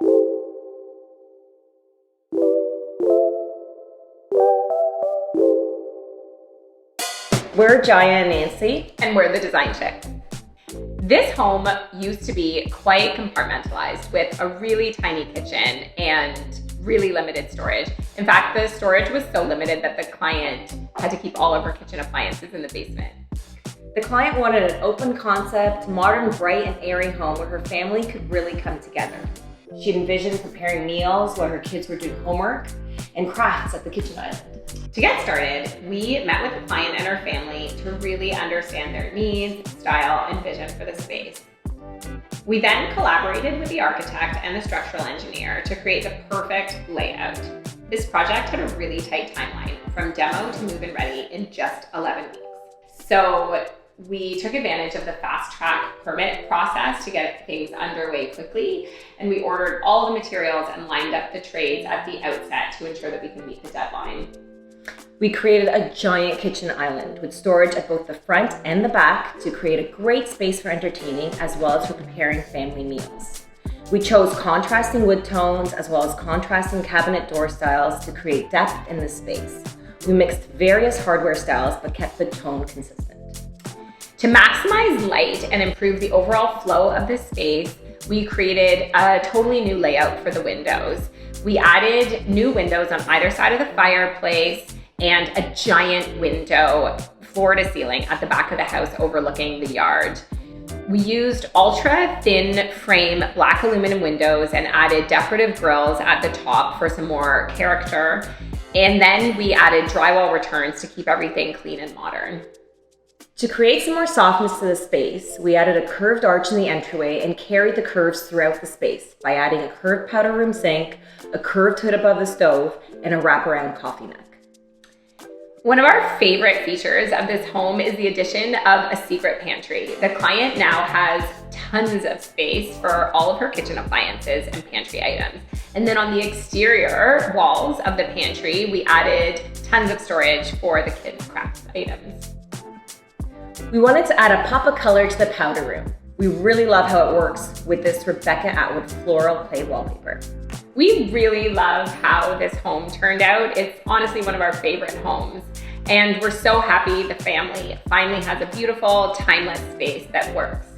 We're Jaya Nancy. And we're the Design Chicks. This home used to be quite compartmentalized with a really tiny kitchen and really limited storage. In fact, the storage was so limited that the client had to keep all of her kitchen appliances in the basement. The client wanted an open concept, modern, bright, and airy home where her family could really come together. She envisioned preparing meals while her kids were doing homework and crafts at the kitchen island. To get started, we met with the client and her family to really understand their needs, style, and vision for the space. We then collaborated with the architect and the structural engineer to create the perfect layout. This project had a really tight timeline, from demo to move-in ready in just 11 weeks. So we took advantage of the fast-track permit process to get things underway quickly, and we ordered all the materials and lined up the trades at the outset to ensure that we can meet the deadline. We created a giant kitchen island with storage at both the front and the back to create a great space for entertaining as well as for preparing family meals. We chose contrasting wood tones as well as contrasting cabinet door styles to create depth in the space. We mixed various hardware styles but kept the tone consistent. To maximize light and improve the overall flow of the space, we created a totally new layout for the windows. We added new windows on either side of the fireplace and a giant window floor to ceiling at the back of the house overlooking the yard. We used ultra thin frame black aluminum windows and added decorative grills at the top for some more character. And then we added drywall returns to keep everything clean and modern. To create some more softness to the space, we added a curved arch in the entryway and carried the curves throughout the space by adding a curved powder room sink, a curved hood above the stove, and a wraparound coffee nook. One of our favorite features of this home is the addition of a secret pantry. The client now has tons of space for all of her kitchen appliances and pantry items. And then on the exterior walls of the pantry, we added tons of storage for the kids' craft items. We wanted to add a pop of color to the powder room. We really love how it works with this Rebecca Atwood floral clay wallpaper. We really love how this home turned out. It's honestly one of our favorite homes. And we're so happy the family finally has a beautiful, timeless space that works.